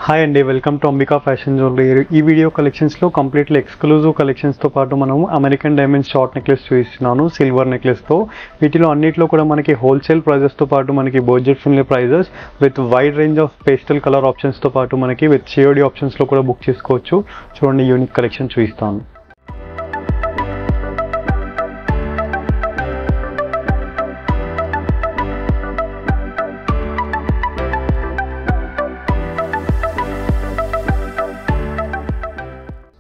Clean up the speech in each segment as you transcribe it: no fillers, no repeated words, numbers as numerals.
Hi అండి, welcome to Ambika fashion jewellery. ఈ video కలెక్షన్స్లో కంప్లీట్లీ ఎక్స్క్లూజివ్ కలెక్షన్స్తో పాటు మనము అమెరికన్ డైమండ్ షార్ట్ నెక్లెస్ చూపిస్తున్నాను సిల్వర్ నెక్లెస్తో. వీటిలో అన్నిట్లో కూడా మనకి హోల్సేల్ ప్రైజెస్తో పాటు మనకి budget friendly prices with wide range of pastel colour ఆప్షన్స్తో పాటు మనకి విత్ సిఓడి ఆప్షన్స్లో కూడా బుక్ చేసుకోవచ్చు. చూడండి, యూనిక్ కలెక్షన్ చూపిస్తాను.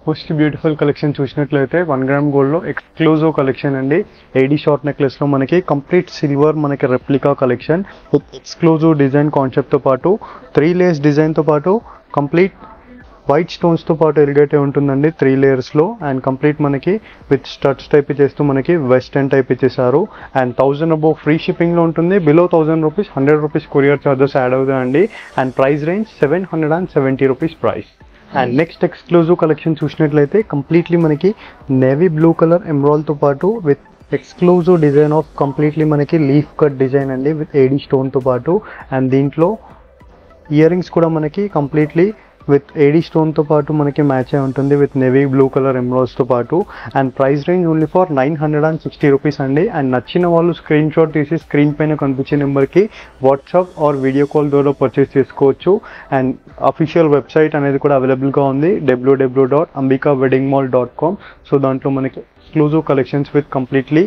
మోస్ట్ బ్యూటిఫుల్ కలెక్షన్ చూసినట్లయితే 1 గ్రామ్ గోల్డ్లో ఎక్స్క్లూజివ్ కలెక్షన్ అండి. ఏడీ షార్ట్ నెక్లెస్లో మనకి కంప్లీట్ సిల్వర్ మనకి replica collection with exclusive design కాన్సెప్ట్తో పాటు 3 లేయర్స్ డిజైన్తో పాటు కంప్లీట్ వైట్ స్టోన్స్తో పాటు ఎలిగేట్ ఉంటుందండి 3 లేయర్స్లో. అండ్ కంప్లీట్ మనకి విత్ స్టడ్స్ టైప్ ఇచ్చేస్తూ మనకి వెస్టర్న్ టైప్ ఇచ్చేసారు. అండ్ 1000 అబోవ్ ఫ్రీ షిప్పింగ్లో ఉంటుంది. Below 1000 rupees 100 rupees courier charges add అవుతాయండి. And price range 770 rupees price. And next exclusive collection చూసినట్లయితే కంప్లీట్లీ మనకి నేవీ బ్లూ కలర్ ఎమరాల్డ్తో పాటు with exclusive design of completely మనకి లీఫ్ కట్ డిజైన్ అండి విత్ ఏడీ స్టోన్తో పాటు. అండ్ దీంట్లో ఇయర్ రింగ్స్ కూడా మనకి కంప్లీట్లీ విత్ ఏడీ స్టోన్తో పాటు మనకి మ్యాచ్ అయి ఉంటుంది విత్ నేవీ బ్లూ కలర్ ఎమరాల్డ్స్తో పాటు. And price range only for 960 rupees అండి. అండ్ నచ్చిన వాళ్ళు స్క్రీన్ షాట్ తీసి స్క్రీన్ పైన కనిపించే నెంబర్కి వాట్సాప్ ఆర్ వీడియో కాల్ ద్వారా పర్చేస్ చేసుకోవచ్చు. అండ్ అఫీషియల్ వెబ్సైట్ అనేది కూడా అవైలబుల్గా ఉంది, www.ambikaweddingmall.com. సో దాంట్లో మనకి exclusive collections with completely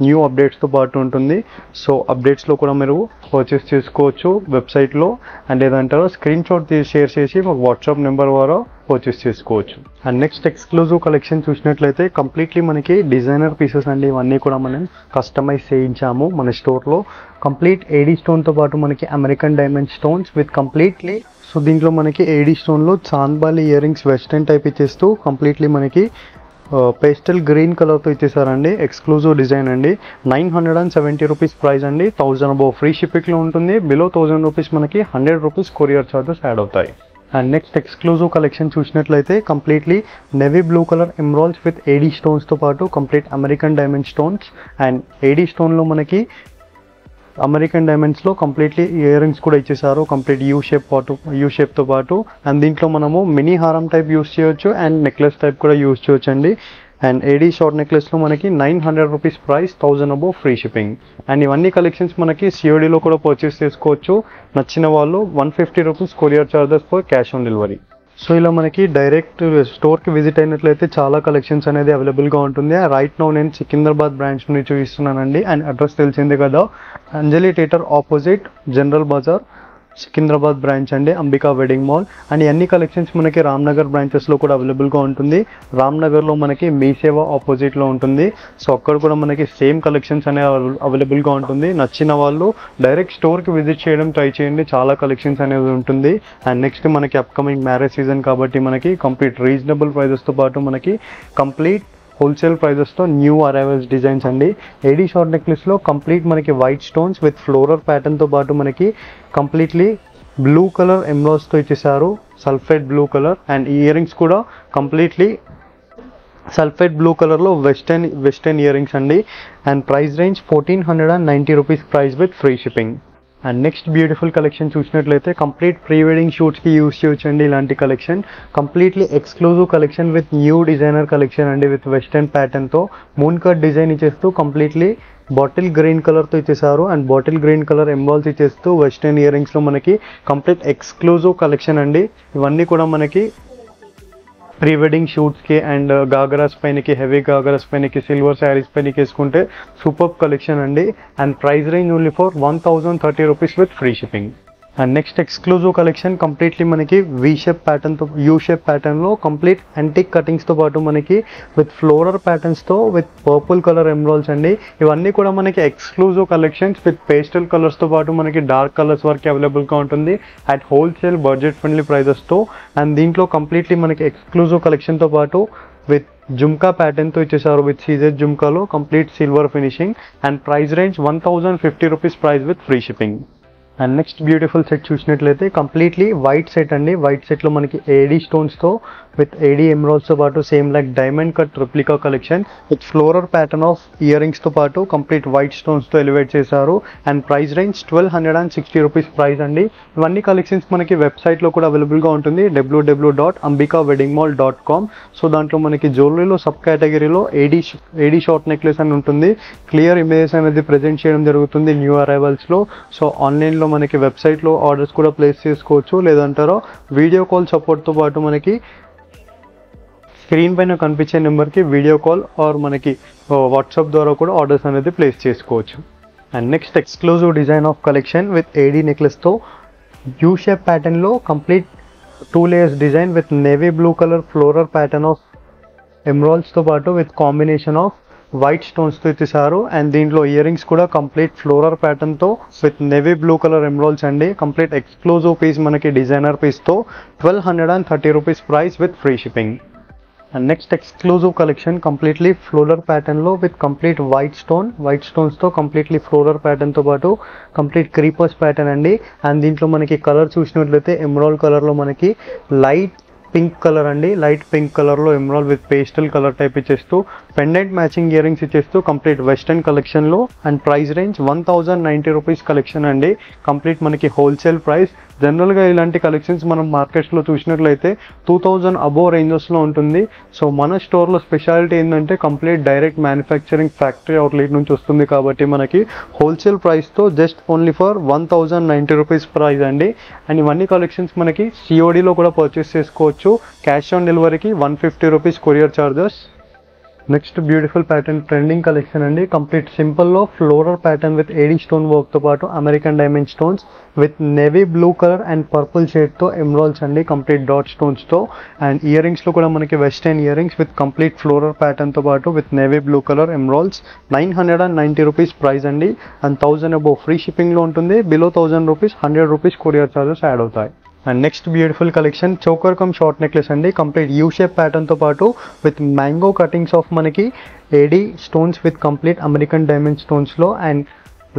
new అప్డేట్స్తో పాటు ఉంటుంది. సో అప్డేట్స్లో కూడా మీరు పర్చేస్ చేసుకోవచ్చు వెబ్సైట్లో. అండ్ ఏదంటారో స్క్రీన్ షాట్ షేర్ చేసి మాకు వాట్సాప్ నెంబర్ ద్వారా పర్చేస్ చేసుకోవచ్చు. అండ్ నెక్స్ట్ ఎక్స్క్లూజివ్ కలెక్షన్ చూసినట్లయితే కంప్లీట్లీ మనకి డిజైనర్ పీసెస్ అండి. ఇవన్నీ కూడా మనం కస్టమైజ్ చేయించాము మన స్టోర్లో. కంప్లీట్ ఏడీ స్టోన్తో పాటు మనకి American diamond stones with completely so దీంట్లో మనకి ఏడీ స్టోన్లో chandbali earrings western type ఇచ్చేస్తూ కంప్లీట్లీ మనకి పేస్టల్ గ్రీన్ కలర్తో ఇచ్చేసారండి. ఎక్స్క్లూజివ్ డిజైన్ అండి. 970 రూపీస్ ప్రైస్ అండి. 1000 అబోవ్ ఫ్రీ షిప్పింగ్లో ఉంటుంది. బిలో 1000 రూపీస్ మనకి 100 రూపీస్ కొరియర్ ఛార్జెస్ యాడ్ అవుతాయి. అండ్ నెక్స్ట్ ఎక్స్క్లూజివ్ కలెక్షన్ చూసినట్లయితే completely navy blue colour emeralds with AD స్టోన్స్తో పాటు complete American diamond stones. And AD స్టోన్లో మనకి అమెరికన్ డైమండ్స్లో కంప్లీట్లీ ఇయర్ రింగ్స్ కూడా ఇచ్చేసారు కంప్లీట్ యూ షేప్తో పాటు. అండ్ దీంట్లో మనము మినీ హారం టైప్ యూస్ చేయొచ్చు అండ్ నెక్లెస్ టైప్ కూడా యూస్ చేయొచ్చు అండి. అండ్ ఏడీ షార్ట్ నెక్లెస్లో మనకి 900 rupees price, 1000 above free shipping. And ఇవన్నీ కలెక్షన్స్ మనకి సిఓడిలో కూడా పర్చేస్ చేసుకోవచ్చు. నచ్చిన వాళ్ళు 150 rupees courier charges for cash on delivery. So ఇలా మనకి డైరెక్ట్ స్టోర్కి విజిట్ అయినట్లయితే చాలా కలెక్షన్స్ అనేది అవైలబుల్గా ఉంటుంది. రైట్ నౌ నేను సికింద్రాబాద్ బ్రాంచ్ నుంచి చూపిస్తున్నానండి. అండ్ అడ్రస్ తెలిసిందే కదా, Anjali theatre opposite General Bazaar Secunderabad branch అండి, అంబికా వెడ్డింగ్ మాల్. అండ్ అన్ని కలెక్షన్స్ మనకి రామ్నగర్ బ్రాంచెస్లో కూడా అవైలబుల్గా ఉంటుంది. రామ్నగర్లో మనకి మీ సేవ ఆపోజిట్లో ఉంటుంది. సో అక్కడ కూడా మనకి సేమ్ కలెక్షన్స్ అనేవి అవైలబుల్గా ఉంటుంది. నచ్చిన వాళ్ళు డైరెక్ట్ స్టోర్కి విజిట్ చేయడం ట్రై చేయండి, చాలా కలెక్షన్స్ అనేది ఉంటుంది. అండ్ నెక్స్ట్ మనకి అప్కమింగ్ మ్యారేజ్ సీజన్ కాబట్టి మనకి కంప్లీట్ రీజనబుల్ ప్రైజెస్తో పాటు మనకి కంప్లీట్ హోల్సేల్ ప్రైజెస్తో న్యూ అరైవల్స్ డిజైన్స్ అండి. ఏడీ షార్ట్ నెక్లెస్లో కంప్లీట్ మనకి వైట్ స్టోన్స్ విత్ ఫ్లోరల్ ప్యాటర్న్తో పాటు మనకి కంప్లీట్లీ బ్లూ కలర్ ఎమరాల్డ్స్తో ఇచ్చేసారు, sulphate blue colour. And earrings కూడా కంప్లీట్లీ సల్ఫేట్ బ్లూ కలర్లో వెస్టర్న్ ఇయర్ రింగ్స్ అండి. And price range 1490 rupees price with free shipping. And next beautiful collection చూసినట్లయితే complete pre wedding షూట్స్కి యూస్ చేయొచ్చండి ఇలాంటి collection. Completely exclusive collection with new designer collection అండి with western ప్యాటర్న్తో moon cut design ఇచ్చేస్తూ completely bottle green కలర్తో ఇచ్చేసారు. And bottle green colour emeralds ఇచ్చేస్తూ వెస్టర్న్ ఇయర్ రింగ్స్లో మనకి కంప్లీట్ ఎక్స్క్లూజివ్ కలెక్షన్ అండి. ఇవన్నీ కూడా మనకి ప్రీ వెడ్డింగ్ షూట్స్కి అండ్ గాగరాస్ పైనకి, హెవీ గాగరాస్ పైనకి, సిల్వర్ శారీస్ పైనకి వేసుకుంటే సూపర్ కలెక్షన్ అండి. And price range only for 1030 rupees with free shipping. And next exclusive collection completely మనకి వీ షేప్ ప్యాటర్న్తో యూ షేప్ ప్యాటర్న్లో కంప్లీట్ యాంటిక్ కటింగ్స్తో పాటు మనకి విత్ ఫ్లోరల్ ప్యాటర్న్స్తో విత్ పర్పుల్ కలర్ ఎమరాల్డ్స్ అండి. ఇవన్నీ కూడా మనకి ఎక్స్క్లూజివ్ కలెక్షన్స్ విత్ పేస్టల్ కలర్స్తో పాటు మనకి డార్క్ కలర్స్ వరకు అవైలబుల్గా ఉంటుంది అట్ హోల్సేల్ బడ్జెట్ ఫ్రెండ్లీ ప్రైజెస్తో. అండ్ దీంట్లో కంప్లీట్లీ మనకి ఎక్స్క్లూజివ్ కలెక్షన్తో పాటు విత్ జుమ్కా ప్యాటర్న్తో ఇచ్చేసారు విత్ సీజెడ్ జుమ్కాలో complete silver finishing. And price range 1050 rupees price with free shipping. And next beautiful set చూసినట్లయితే కంప్లీట్లీ వైట్ సెట్ అండి. వైట్ సెట్లో మనకి ఏడీ స్టోన్స్తో with AD emeralds తో పాటు same like diamond cut replica collection with floral pattern of earrings తో పాటు complete white stones తో ఎలివేట్ చేశారు and price range 1260 rupees price అండి. ఇవన్నీ కలెక్షన్స్ మనకి వెబ్సైట్ లో కూడా అవైలబుల్ గా ఉంటుంది www.ambikaweddingmall.com. సో దాంట్లో మనకి జ్యువెలరీలో సబ్ కేటగిరీలో ఏడీ షార్ట్ నెక్లెస్ అని ఉంటుంది. క్లియర్ ఇమేజెస్ అనేది ప్రెజెంట్ చేయడం జరుగుతుంది న్యూ అరైవల్స్ లో. సో ఆన్లైన్ లో మనకి వెబ్సైట్ లో ఆర్డర్స్ కూడా ప్లేస్ చేసుకోవచ్చు, లేదంటారో వీడియో కాల్ సపోర్ట్ తో పాటు మనకి స్క్రీన్ పైన కనిపించే నెంబర్కి వీడియో కాల్ ఆర్ మనకి వాట్సాప్ ద్వారా కూడా ఆర్డర్స్ అనేది ప్లేస్ చేసుకోవచ్చు. And next exclusive design of collection with AD నెక్లెస్తో యూ షేప్ ప్యాటర్న్లో complete 2 layers design with navy blue colour floral pattern of ఎమరాల్డ్స్తో పాటు విత్ కాంబినేషన్ ఆఫ్ వైట్ స్టోన్స్తో ఇచ్చేసారు. అండ్ దీంట్లో ఇయర్ రింగ్స్ కూడా కంప్లీట్ ఫ్లోరల్ ప్యాటర్న్తో with navy blue colour emeralds అండి. కంప్లీట్ ఎక్స్క్లూజివ్ పీస్ మనకి డిజైనర్ పీస్తో 1230 rupees price with free shipping. And next exclusive collection completely floral ప్యాటర్న్లో విత్ కంప్లీట్ వైట్ స్టోన్స్తో కంప్లీట్లీ ఫ్లోరల్ ప్యాటర్న్తో పాటు కంప్లీట్ క్రీపర్స్ ప్యాటర్న్ అండి. అండ్ దీంట్లో మనకి కలర్ చూసినట్లయితే ఎమరాల్డ్ కలర్లో మనకి లైట్ పింక్ కలర్ అండి. లైట్ పింక్ కలర్లో emerald with pastel colour type ఇచ్చేస్తూ పెండెంట్ మ్యాచింగ్ ఇయర్ రింగ్స్ ఇచ్చేస్తూ కంప్లీట్ వెస్టర్న్ కలెక్షన్లో and price range 1090 rupees collection అండి. కంప్లీట్ మనకి హోల్సేల్ ప్రైస్. జనరల్గా ఇలాంటి కలెక్షన్స్ మనం మార్కెట్స్లో చూసినట్లయితే 2000 అబోవ్ రేంజెస్లో ఉంటుంది. సో మన స్టోర్లో స్పెషాలిటీ ఏంటంటే complete direct manufacturing factory outlet నుంచి వస్తుంది కాబట్టి మనకి హోల్సేల్ ప్రైస్తో just only for 1090 rupees price అండి. అండ్ ఇవన్నీ కలెక్షన్స్ మనకి సిఓడిలో కూడా పర్చేస్ చేసుకోవచ్చు. క్యాష్ ఆన్ డెలివరీకి 150 rupees courier charges. Next beautiful pattern trending collection అండి. కంప్లీట్ సింపుల్లో floral pattern with AD stone వర్క్తో పాటు American diamond stones with navy blue colour and purple షేడ్తో ఎమరాల్డ్స్ అండి కంప్లీట్ డాట్ స్టోన్స్తో. అండ్ ఇయర్ రింగ్స్లో కూడా మనకి western year rings with complete floral ప్యాటర్న్తో పాటు with navy blue colour emeralds 990 rupees price అండి. అండ్ 1000 అబోవ్ ఫ్రీ షిప్పింగ్లో ఉంటుంది. Below 1000 rupees 100 rupees courier charges add అవుతాయి. And next beautiful collection choker come short necklace అండి. కంప్లీట్ యూ షేప్ ప్యాటర్న్తో పాటు with mango cuttings of మనకి AD stones with complete American diamond స్టోన్స్లో and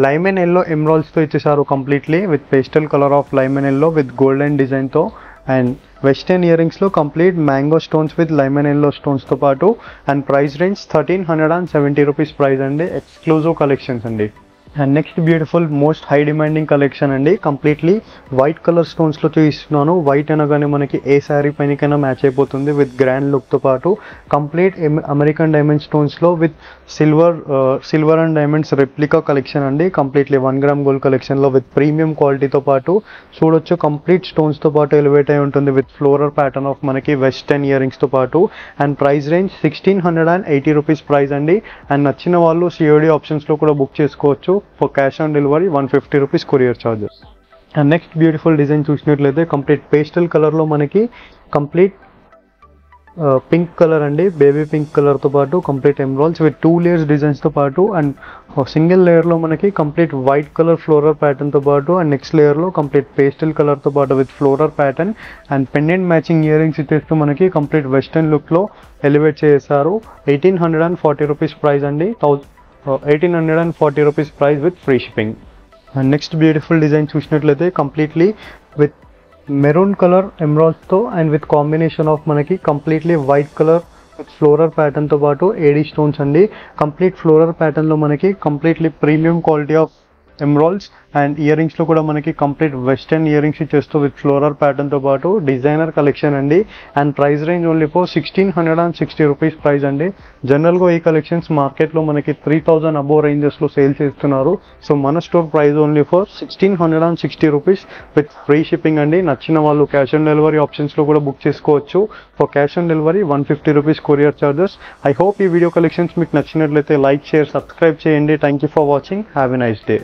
lemon yellow ఎమరాల్డ్స్తో ఇచ్చేసారు completely with pastel colour of లైమెన్ yellow with golden డిజైన్తో. And western year రింగ్స్లో complete mango stones with lemon yellow స్టోన్స్తో పాటు and price range 1370 rupees price అండి. Exclusive collections అండి. And next beautiful most high demanding collection అండి. Completely white colour స్టోన్స్లో చూపిస్తున్నాను. White అనగానే మనకి ఏ శారీ పైనకైనా మ్యాచ్ అయిపోతుంది విత్ గ్రాండ్ లుక్తో పాటు కంప్లీట్ అమెరికన్ డైమండ్ స్టోన్స్లో with silver and diamonds replica collection అండి. కంప్లీట్లీ 1 గ్రామ్ గోల్డ్ కలెక్షన్లో విత్ ప్రీమియం క్వాలిటీతో పాటు చూడొచ్చు కంప్లీట్ స్టోన్స్తో పాటు ఎలివేట్ అయి ఉంటుంది విత్ ఫ్లోరల్ ప్యాటర్న్ ఆఫ్ మనకి వెస్టర్న్ ఇయర్ రింగ్స్తో పాటు. And price range 1680 rupees price అండి. అండ్ నచ్చిన వాళ్ళు సిఓడి ఆప్షన్స్లో కూడా బుక్ చేసుకోవచ్చు. For cash on delivery 150 rupees courier charges. And next beautiful design చూసినట్లయితే కంప్లీట్ పేస్టల్ కలర్లో మనకి కంప్లీట్ పింక్ కలర్ అండి. బేబీ పింక్ కలర్తో పాటు కంప్లీట్ ఎమరాల్డ్స్ విత్ 2 layers డిజైన్స్తో పాటు అండ్ సింగిల్ లేయర్లో మనకి కంప్లీట్ వైట్ కలర్ ఫ్లోరల్ ప్యాటర్న్తో పాటు అండ్ నెక్స్ట్ లేయర్లో కంప్లీట్ పేస్టల్ కలర్తో పాటు with floral pattern and pendant matching ear rings ఇచ్చేస్తూ మనకి కంప్లీట్ వెస్టర్న్ లుక్లో ఎలివేట్ చేశారు. 1840 రూపీస్ ప్రైస్ అండి. 1840 rupees price with free shipping. And next beautiful design చూసినట్లయితే కంప్లీట్లీ విత్ మెరూన్ కలర్ ఎమరాల్డ్స్తో అండ్ విత్ కాంబినేషన్ ఆఫ్ మనకి completely white colour with floral ప్యాటర్న్తో పాటు ఏడీ స్టోన్స్ అండి. కంప్లీట్ ఫ్లోరల్ ప్యాటర్న్లో మనకి completely premium quality of emeralds and ear రింగ్స్లో కూడా మనకి కంప్లీట్ వెస్టర్న్ ఇయర్ రింగ్స్ ఇచ్చేస్తూ విత్ ఫ్లోరల్ ప్యాటర్న్తో పాటు డిజైనర్ కలెక్షన్ అండి. And price range only for 1660 rupees price అండి. జనరల్గా ఈ కలెక్షన్స్ మార్కెట్లో మనకి 3000 అబోవ్ రేంజెస్లో సేల్ చేస్తున్నారు. సో మన store price only for 1660 rupees with free shipping అండి. నచ్చిన వాళ్ళు క్యాష్ ఆన్ డెలివరీ ఆప్షన్స్లో కూడా బుక్ చేసుకోవచ్చు. For cash on delivery 150 rupees courier charges. I hope ఈ వీడియో కలెక్షన్స్ మీకు నచ్చినట్లయితే లైక్, షేర్, సబ్స్క్రైబ్ చేయండి. Thank you for watching. Have a nice day.